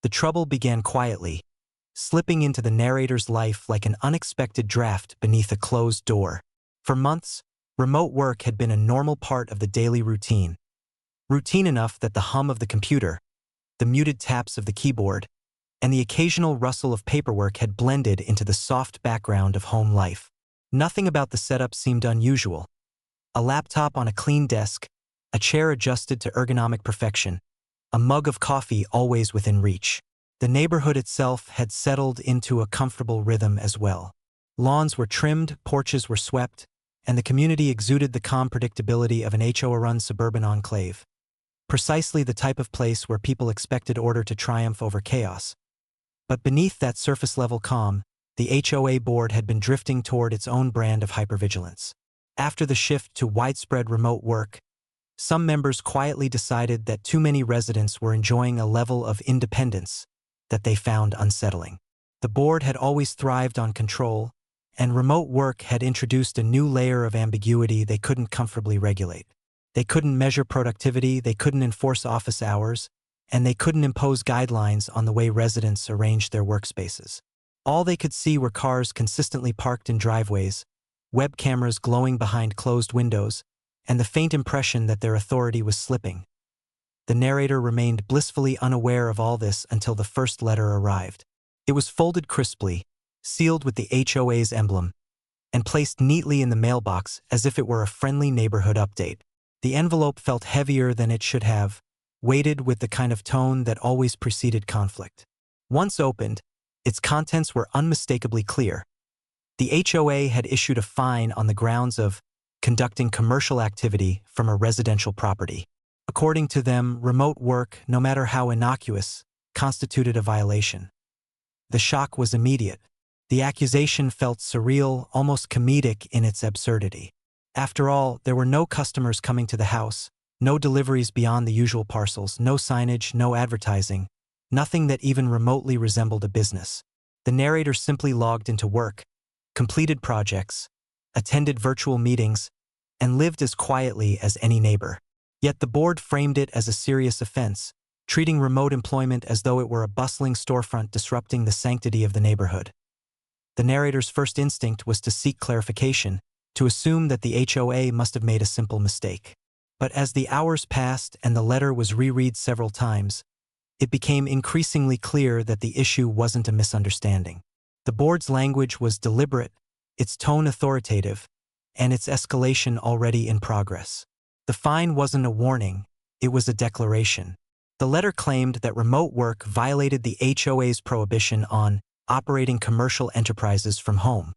The trouble began quietly, slipping into the narrator's life like an unexpected draft beneath a closed door. For months, remote work had been a normal part of the daily routine. Routine enough that the hum of the computer, the muted taps of the keyboard, and the occasional rustle of paperwork had blended into the soft background of home life. Nothing about the setup seemed unusual. A laptop on a clean desk, a chair adjusted to ergonomic perfection, a mug of coffee always within reach. The neighborhood itself had settled into a comfortable rhythm as well. Lawns were trimmed, porches were swept, and the community exuded the calm predictability of an HOA-run suburban enclave. Precisely the type of place where people expected order to triumph over chaos. But beneath that surface-level calm, the HOA board had been drifting toward its own brand of hypervigilance. After the shift to widespread remote work, some members quietly decided that too many residents were enjoying a level of independence that they found unsettling. The board had always thrived on control, and remote work had introduced a new layer of ambiguity they couldn't comfortably regulate. They couldn't measure productivity, they couldn't enforce office hours, and they couldn't impose guidelines on the way residents arranged their workspaces. All they could see were cars consistently parked in driveways, web cameras glowing behind closed windows, and the faint impression that their authority was slipping. The narrator remained blissfully unaware of all this until the first letter arrived. It was folded crisply, sealed with the HOA's emblem, and placed neatly in the mailbox as if it were a friendly neighborhood update. The envelope felt heavier than it should have, weighted with the kind of tone that always preceded conflict. Once opened, its contents were unmistakably clear. The HOA had issued a fine on the grounds of conducting commercial activity from a residential property. According to them, remote work, no matter how innocuous, constituted a violation. The shock was immediate. The accusation felt surreal, almost comedic in its absurdity. After all, there were no customers coming to the house, no deliveries beyond the usual parcels, no signage, no advertising, nothing that even remotely resembled a business. The narrator simply logged into work, completed projects, attended virtual meetings, and lived as quietly as any neighbor. Yet the board framed it as a serious offense, treating remote employment as though it were a bustling storefront disrupting the sanctity of the neighborhood. The narrator's first instinct was to seek clarification, to assume that the HOA must have made a simple mistake. But as the hours passed and the letter was reread several times, it became increasingly clear that the issue wasn't a misunderstanding. The board's language was deliberate, its tone authoritative, and its escalation already in progress. The fine wasn't a warning, it was a declaration. The letter claimed that remote work violated the HOA's prohibition on operating commercial enterprises from home.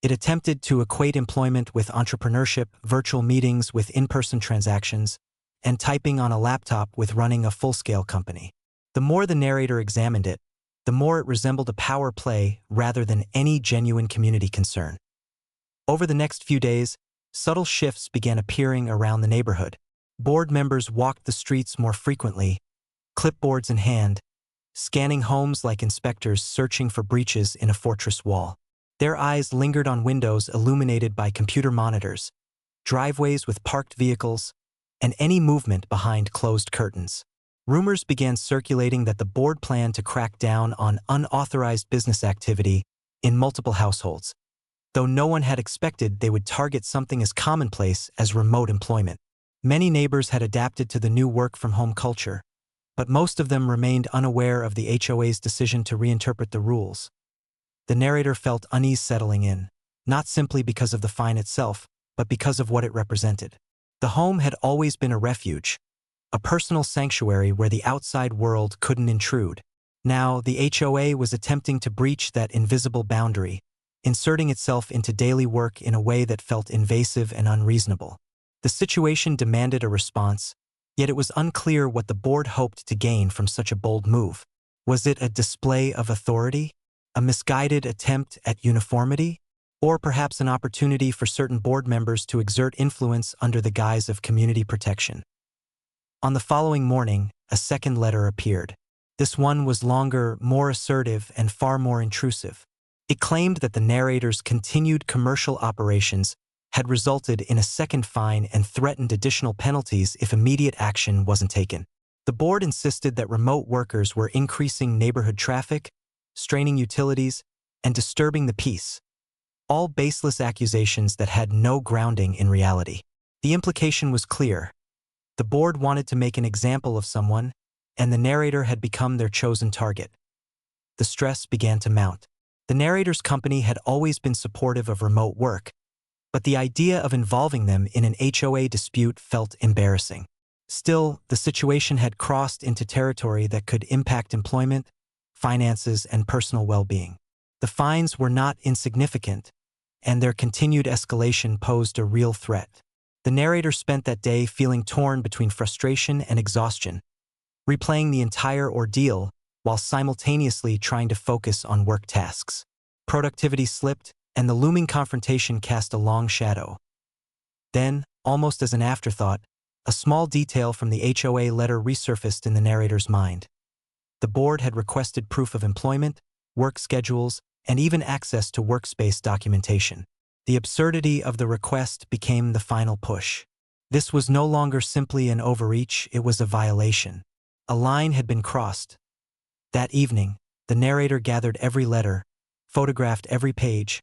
It attempted to equate employment with entrepreneurship, virtual meetings with in-person transactions, and typing on a laptop with running a full-scale company. The more the narrator examined it, the more it resembled a power play rather than any genuine community concern. Over the next few days, subtle shifts began appearing around the neighborhood. Board members walked the streets more frequently, clipboards in hand, scanning homes like inspectors searching for breaches in a fortress wall. Their eyes lingered on windows illuminated by computer monitors, driveways with parked vehicles, and any movement behind closed curtains. Rumors began circulating that the board planned to crack down on unauthorized business activity in multiple households, though no one had expected they would target something as commonplace as remote employment. Many neighbors had adapted to the new work-from-home culture, but most of them remained unaware of the HOA's decision to reinterpret the rules. The narrator felt unease settling in, not simply because of the fine itself, but because of what it represented. The home had always been a refuge, a personal sanctuary where the outside world couldn't intrude. Now, the HOA was attempting to breach that invisible boundary, inserting itself into daily work in a way that felt invasive and unreasonable. The situation demanded a response, yet it was unclear what the board hoped to gain from such a bold move. Was it a display of authority? A misguided attempt at uniformity? Or perhaps an opportunity for certain board members to exert influence under the guise of community protection? On the following morning, a second letter appeared. This one was longer, more assertive, and far more intrusive. It claimed that the narrator's continued commercial operations had resulted in a second fine and threatened additional penalties if immediate action wasn't taken. The board insisted that remote workers were increasing neighborhood traffic, straining utilities, and disturbing the peace, all baseless accusations that had no grounding in reality. The implication was clear. The board wanted to make an example of someone, and the narrator had become their chosen target. The stress began to mount. The narrator's company had always been supportive of remote work, but the idea of involving them in an HOA dispute felt embarrassing. Still, the situation had crossed into territory that could impact employment, finances, and personal well-being. The fines were not insignificant, and their continued escalation posed a real threat. The narrator spent that day feeling torn between frustration and exhaustion, replaying the entire ordeal while simultaneously trying to focus on work tasks. Productivity slipped, and the looming confrontation cast a long shadow. Then, almost as an afterthought, a small detail from the HOA letter resurfaced in the narrator's mind. The board had requested proof of employment, work schedules, and even access to workspace documentation. The absurdity of the request became the final push. This was no longer simply an overreach, it was a violation. A line had been crossed. That evening, the narrator gathered every letter, photographed every page,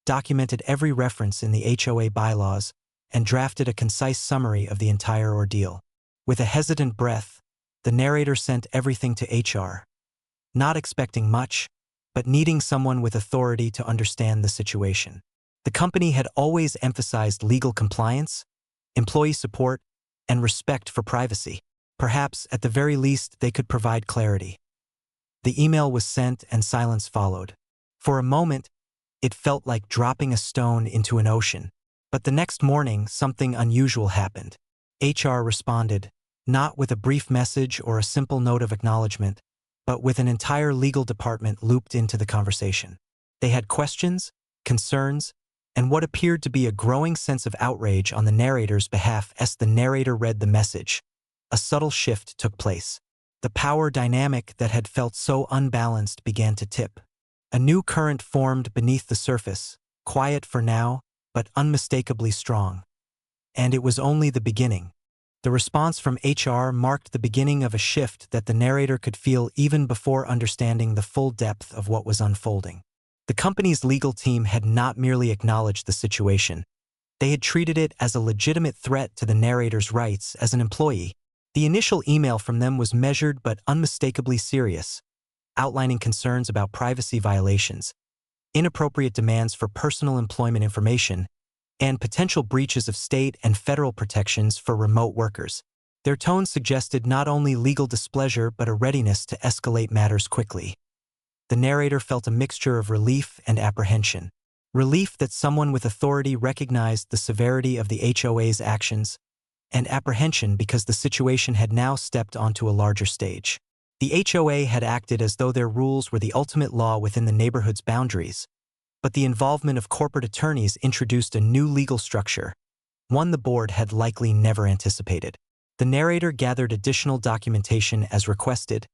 documented every reference in the HOA bylaws, and drafted a concise summary of the entire ordeal. With a hesitant breath, the narrator sent everything to HR, not expecting much, but needing someone with authority to understand the situation. The company had always emphasized legal compliance, employee support, and respect for privacy. Perhaps, at the very least, they could provide clarity. The email was sent and silence followed. For a moment, it felt like dropping a stone into an ocean. But the next morning, something unusual happened. HR responded, not with a brief message or a simple note of acknowledgement, but with an entire legal department looped into the conversation. They had questions, concerns, and what appeared to be a growing sense of outrage on the narrator's behalf. As the narrator read the message, a subtle shift took place. The power dynamic that had felt so unbalanced began to tip. A new current formed beneath the surface, quiet for now, but unmistakably strong. And it was only the beginning. The response from HR marked the beginning of a shift that the narrator could feel even before understanding the full depth of what was unfolding. The company's legal team had not merely acknowledged the situation. They had treated it as a legitimate threat to the narrator's rights as an employee. The initial email from them was measured but unmistakably serious, outlining concerns about privacy violations, inappropriate demands for personal employment information, and potential breaches of state and federal protections for remote workers. Their tone suggested not only legal displeasure but a readiness to escalate matters quickly. The narrator felt a mixture of relief and apprehension. Relief that someone with authority recognized the severity of the HOA's actions, and apprehension because the situation had now stepped onto a larger stage. The HOA had acted as though their rules were the ultimate law within the neighborhood's boundaries, but the involvement of corporate attorneys introduced a new legal structure, one the board had likely never anticipated. The narrator gathered additional documentation as requested,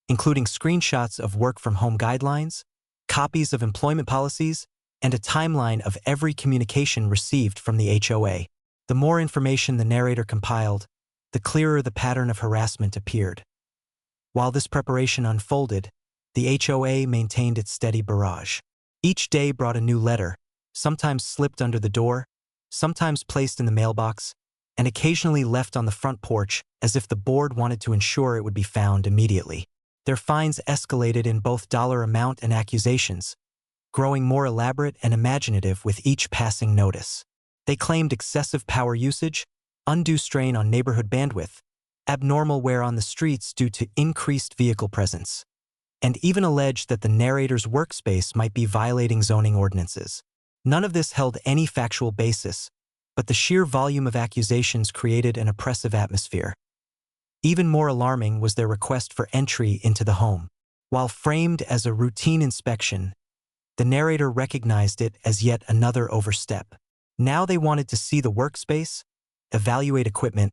including screenshots of work-from-home guidelines, copies of employment policies, and a timeline of every communication received from the HOA. The more information the narrator compiled, the clearer the pattern of harassment appeared. While this preparation unfolded, the HOA maintained its steady barrage. Each day brought a new letter, sometimes slipped under the door, sometimes placed in the mailbox, and occasionally left on the front porch as if the board wanted to ensure it would be found immediately. Their fines escalated in both dollar amount and accusations, growing more elaborate and imaginative with each passing notice. They claimed excessive power usage, undue strain on neighborhood bandwidth, abnormal wear on the streets due to increased vehicle presence, and even alleged that the narrator's workspace might be violating zoning ordinances. None of this held any factual basis, but the sheer volume of accusations created an oppressive atmosphere. Even more alarming was their request for entry into the home. While framed as a routine inspection, the narrator recognized it as yet another overstep. Now they wanted to see the workspace, evaluate equipment,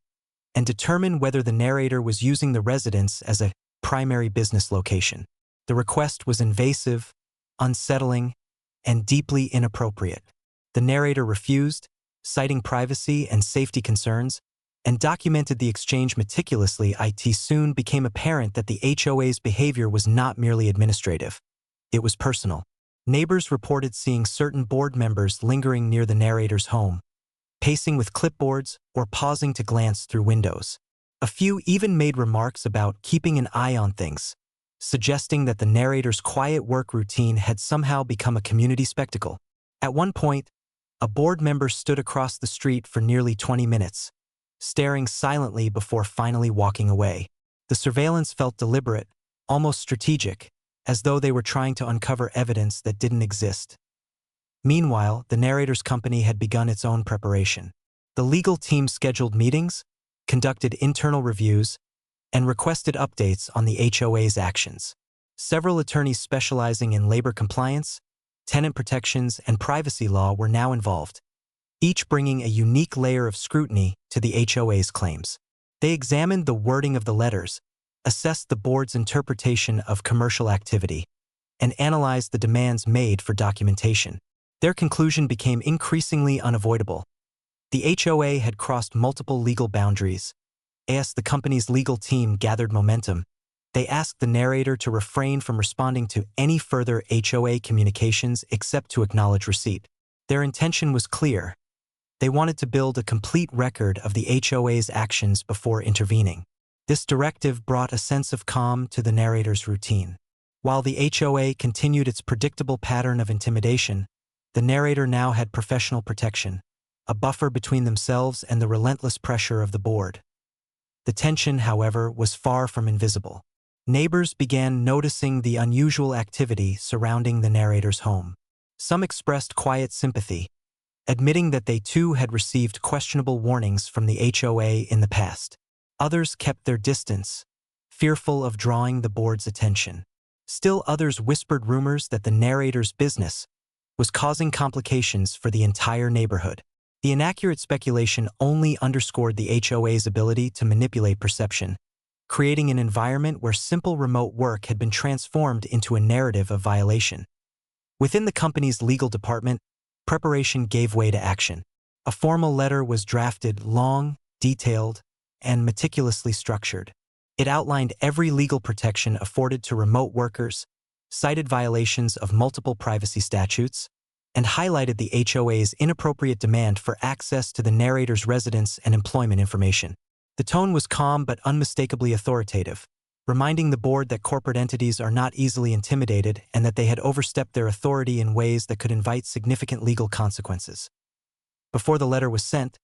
and determine whether the narrator was using the residence as a primary business location. The request was invasive, unsettling, and deeply inappropriate. The narrator refused, citing privacy and safety concerns, and documented the exchange meticulously. It soon became apparent that the HOA's behavior was not merely administrative. It was personal. Neighbors reported seeing certain board members lingering near the narrator's home, pacing with clipboards or pausing to glance through windows. A few even made remarks about keeping an eye on things, suggesting that the narrator's quiet work routine had somehow become a community spectacle. At one point, a board member stood across the street for nearly 20 minutes, staring silently before finally walking away. The surveillance felt deliberate, almost strategic, as though they were trying to uncover evidence that didn't exist. Meanwhile, the narrator's company had begun its own preparation. The legal team scheduled meetings, conducted internal reviews, and requested updates on the HOA's actions. Several attorneys specializing in labor compliance, tenant protections, and privacy law were now involved, each bringing a unique layer of scrutiny to the HOA's claims. They examined the wording of the letters, assessed the board's interpretation of commercial activity, and analyzed the demands made for documentation. Their conclusion became increasingly unavoidable. The HOA had crossed multiple legal boundaries. As the company's legal team gathered momentum, they asked the narrator to refrain from responding to any further HOA communications except to acknowledge receipt. Their intention was clear. They wanted to build a complete record of the HOA's actions before intervening. This directive brought a sense of calm to the narrator's routine. While the HOA continued its predictable pattern of intimidation, the narrator now had professional protection, a buffer between themselves and the relentless pressure of the board. The tension, however, was far from invisible. Neighbors began noticing the unusual activity surrounding the narrator's home. Some expressed quiet sympathy, admitting that they too had received questionable warnings from the HOA in the past. Others kept their distance, fearful of drawing the board's attention. Still others whispered rumors that the narrator's business was causing complications for the entire neighborhood. The inaccurate speculation only underscored the HOA's ability to manipulate perception, creating an environment where simple remote work had been transformed into a narrative of violation. Within the company's legal department, preparation gave way to action. A formal letter was drafted, long, detailed, and meticulously structured. It outlined every legal protection afforded to remote workers, cited violations of multiple privacy statutes, and highlighted the HOA's inappropriate demand for access to the narrator's residence and employment information. The tone was calm but unmistakably authoritative, reminding the board that corporate entities are not easily intimidated and that they had overstepped their authority in ways that could invite significant legal consequences. Before the letter was sent,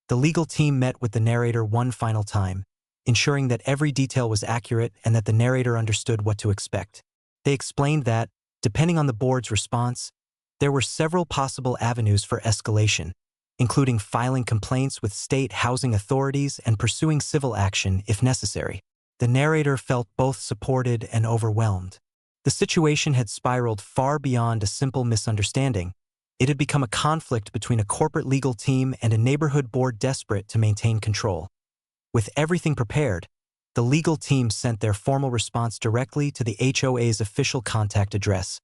the legal team met with the narrator one final time, ensuring that every detail was accurate and that the narrator understood what to expect. They explained that, depending on the board's response, there were several possible avenues for escalation, including filing complaints with state housing authorities and pursuing civil action if necessary. The narrator felt both supported and overwhelmed. The situation had spiraled far beyond a simple misunderstanding. It had become a conflict between a corporate legal team and a neighborhood board desperate to maintain control. With everything prepared, the legal team sent their formal response directly to the HOA's official contact address,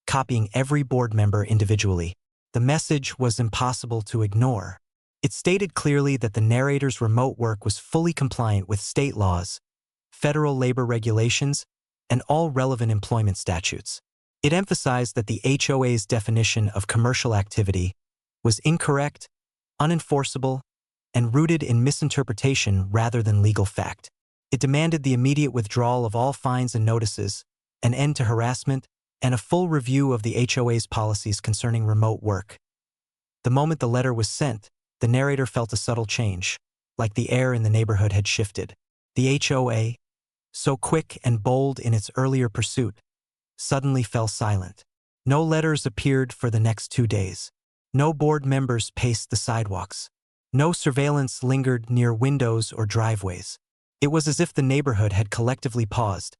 copying every board member individually. The message was impossible to ignore. It stated clearly that the narrator's remote work was fully compliant with state laws, federal labor regulations, and all relevant employment statutes. It emphasized that the HOA's definition of commercial activity was incorrect, unenforceable, and rooted in misinterpretation rather than legal fact. It demanded the immediate withdrawal of all fines and notices, an end to harassment, and a full review of the HOA's policies concerning remote work. The moment the letter was sent, the narrator felt a subtle change, like the air in the neighborhood had shifted. The HOA, so quick and bold in its earlier pursuit, suddenly fell silent. No letters appeared for the next 2 days. No board members paced the sidewalks. No surveillance lingered near windows or driveways. It was as if the neighborhood had collectively paused,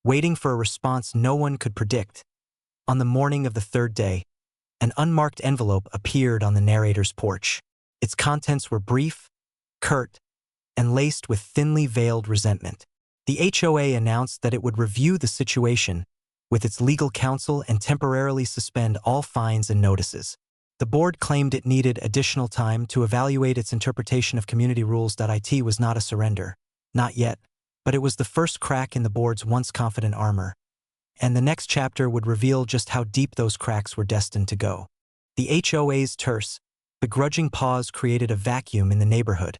waiting for a response no one could predict. On the morning of the third day, an unmarked envelope appeared on the narrator's porch. Its contents were brief, curt, and laced with thinly veiled resentment. The HOA announced that it would review the situation with its legal counsel and temporarily suspend all fines and notices. The board claimed it needed additional time to evaluate its interpretation of community rules. It was not a surrender. Not yet, but it was the first crack in the board's once confident armor. And the next chapter would reveal just how deep those cracks were destined to go. The HOA's terse, begrudging pause created a vacuum in the neighborhood.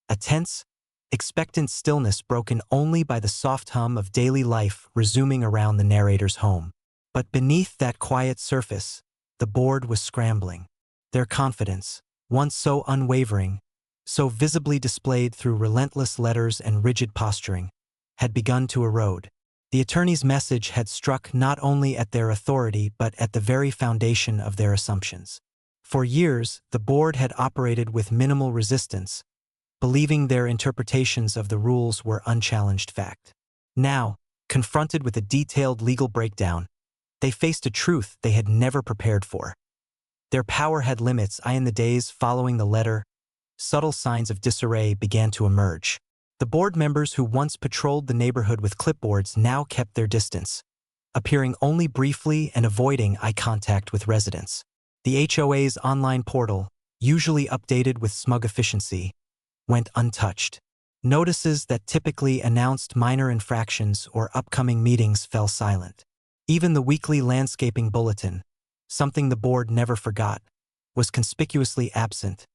A tense, expectant stillness broken only by the soft hum of daily life resuming around the narrator's home. But beneath that quiet surface, the board was scrambling. Their confidence, once so unwavering, so visibly displayed through relentless letters and rigid posturing, had begun to erode. The attorney's message had struck not only at their authority but at the very foundation of their assumptions. For years, the board had operated with minimal resistance, believing their interpretations of the rules were unchallenged fact. Now, confronted with a detailed legal breakdown, they faced a truth they had never prepared for. Their power had limits. In the days following the letter, subtle signs of disarray began to emerge. The board members who once patrolled the neighborhood with clipboards now kept their distance, appearing only briefly and avoiding eye contact with residents. The HOA's online portal, usually updated with smug efficiency, went untouched. Notices that typically announced minor infractions or upcoming meetings fell silent. Even the weekly landscaping bulletin, something the board never forgot, was conspicuously absent.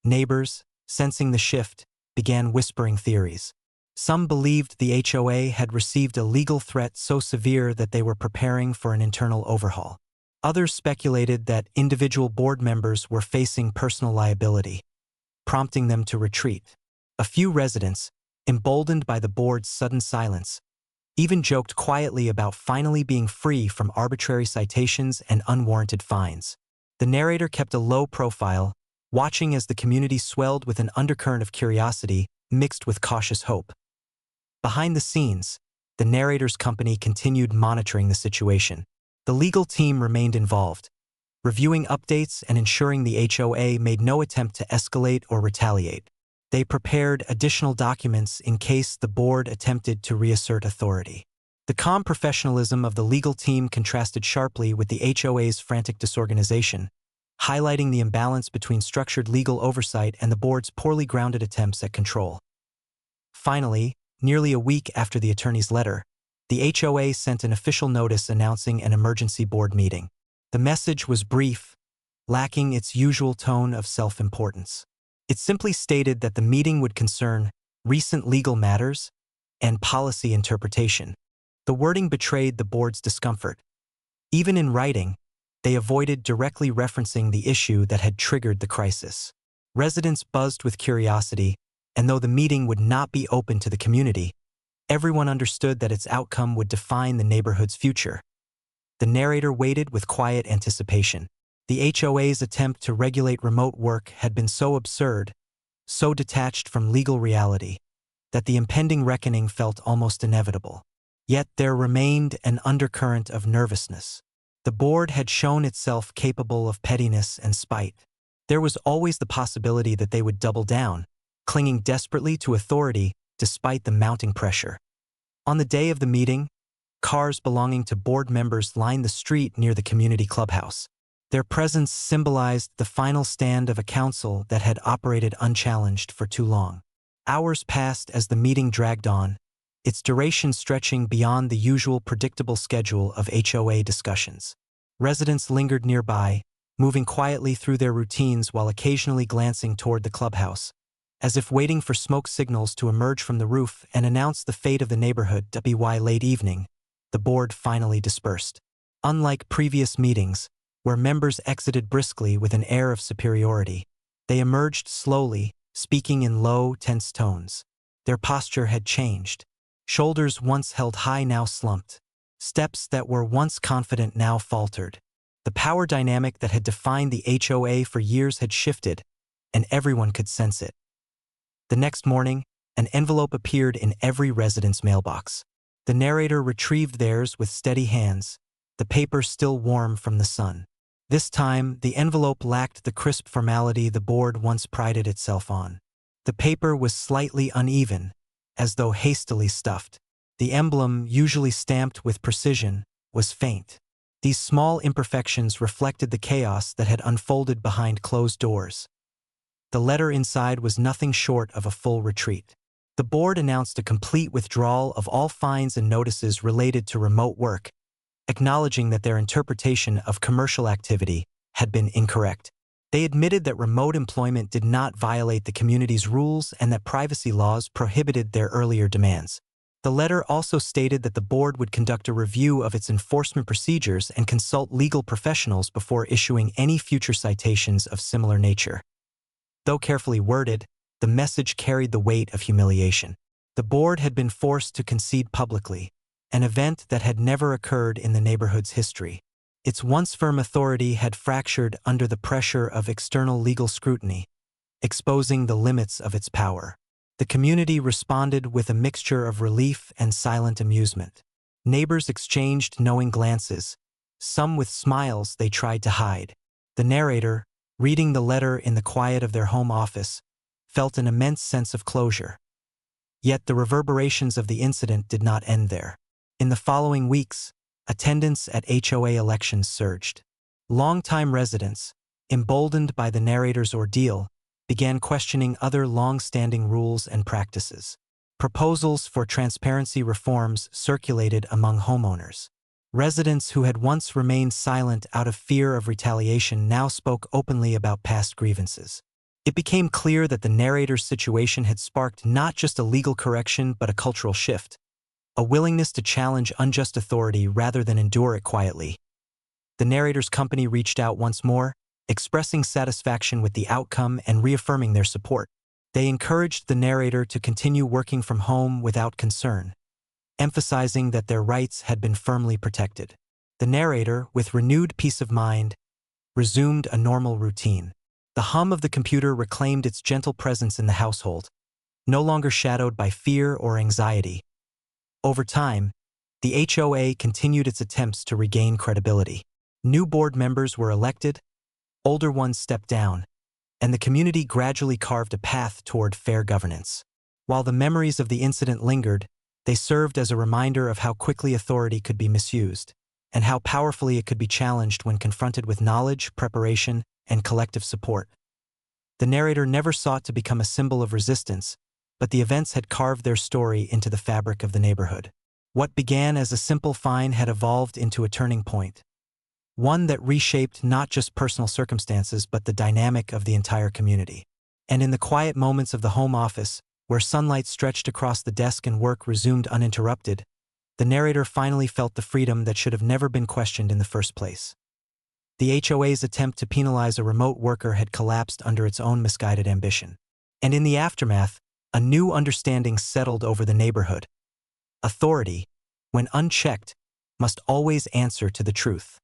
Neighbors, sensing the shift, began whispering theories. Some believed the HOA had received a legal threat so severe that they were preparing for an internal overhaul. Others speculated that individual board members were facing personal liability, prompting them to retreat. A few residents, emboldened by the board's sudden silence, even joked quietly about finally being free from arbitrary citations and unwarranted fines. The narrator kept a low profile, watching as the community swelled with an undercurrent of curiosity mixed with cautious hope. Behind the scenes, the narrator's company continued monitoring the situation. The legal team remained involved, reviewing updates and ensuring the HOA made no attempt to escalate or retaliate. They prepared additional documents in case the board attempted to reassert authority. The calm professionalism of the legal team contrasted sharply with the HOA's frantic disorganization, highlighting the imbalance between structured legal oversight and the board's poorly grounded attempts at control. Finally, nearly a week after the attorney's letter, the HOA sent an official notice announcing an emergency board meeting. The message was brief, lacking its usual tone of self-importance. It simply stated that the meeting would concern recent legal matters and policy interpretation. The wording betrayed the board's discomfort. Even in writing, they avoided directly referencing the issue that had triggered the crisis. Residents buzzed with curiosity, and though the meeting would not be open to the community, everyone understood that its outcome would define the neighborhood's future. The narrator waited with quiet anticipation. The HOA's attempt to regulate remote work had been so absurd, so detached from legal reality, that the impending reckoning felt almost inevitable. Yet there remained an undercurrent of nervousness. The board had shown itself capable of pettiness and spite. There was always the possibility that they would double down, clinging desperately to authority despite the mounting pressure. On the day of the meeting, cars belonging to board members lined the street near the community clubhouse. Their presence symbolized the final stand of a council that had operated unchallenged for too long. Hours passed as the meeting dragged on, its duration stretching beyond the usual predictable schedule of HOA discussions. Residents lingered nearby, moving quietly through their routines while occasionally glancing toward the clubhouse, as if waiting for smoke signals to emerge from the roof and announce the fate of the neighborhood. By late evening, the board finally dispersed. Unlike previous meetings, where members exited briskly with an air of superiority, they emerged slowly, speaking in low, tense tones. Their posture had changed. Shoulders once held high now slumped. Steps that were once confident now faltered. The power dynamic that had defined the HOA for years had shifted, and everyone could sense it. The next morning, an envelope appeared in every resident's mailbox. The narrator retrieved theirs with steady hands, the paper still warm from the sun. This time, the envelope lacked the crisp formality the board once prided itself on. The paper was slightly uneven, as though hastily stuffed. The emblem, usually stamped with precision, was faint. These small imperfections reflected the chaos that had unfolded behind closed doors. The letter inside was nothing short of a full retreat. The board announced a complete withdrawal of all fines and notices related to remote work, acknowledging that their interpretation of commercial activity had been incorrect. They admitted that remote employment did not violate the community's rules and that privacy laws prohibited their earlier demands. The letter also stated that the board would conduct a review of its enforcement procedures and consult legal professionals before issuing any future citations of similar nature. Though carefully worded, the message carried the weight of humiliation. The board had been forced to concede publicly, an event that had never occurred in the neighborhood's history. Its once firm authority had fractured under the pressure of external legal scrutiny, exposing the limits of its power. The community responded with a mixture of relief and silent amusement. Neighbors exchanged knowing glances, some with smiles they tried to hide. The narrator, reading the letter in the quiet of their home office, felt an immense sense of closure. Yet the reverberations of the incident did not end there. In the following weeks, attendance at HOA elections surged. Longtime residents, emboldened by the narrator's ordeal, began questioning other long-standing rules and practices. Proposals for transparency reforms circulated among homeowners. Residents who had once remained silent out of fear of retaliation now spoke openly about past grievances. It became clear that the narrator's situation had sparked not just a legal correction but a cultural shift, a willingness to challenge unjust authority rather than endure it quietly. The narrator's company reached out once more, expressing satisfaction with the outcome and reaffirming their support. They encouraged the narrator to continue working from home without concern, emphasizing that their rights had been firmly protected. The narrator, with renewed peace of mind, resumed a normal routine. The hum of the computer reclaimed its gentle presence in the household, no longer shadowed by fear or anxiety. Over time, the HOA continued its attempts to regain credibility. New board members were elected, older ones stepped down, and the community gradually carved a path toward fair governance. While the memories of the incident lingered, they served as a reminder of how quickly authority could be misused, and how powerfully it could be challenged when confronted with knowledge, preparation, and collective support. The narrator never sought to become a symbol of resistance, but the events had carved their story into the fabric of the neighborhood. What began as a simple fine had evolved into a turning point, one that reshaped not just personal circumstances but the dynamic of the entire community. And in the quiet moments of the home office, where sunlight stretched across the desk and work resumed uninterrupted, the narrator finally felt the freedom that should have never been questioned in the first place. The HOA's attempt to penalize a remote worker had collapsed under its own misguided ambition. And in the aftermath, a new understanding settled over the neighborhood. Authority, when unchecked, must always answer to the truth.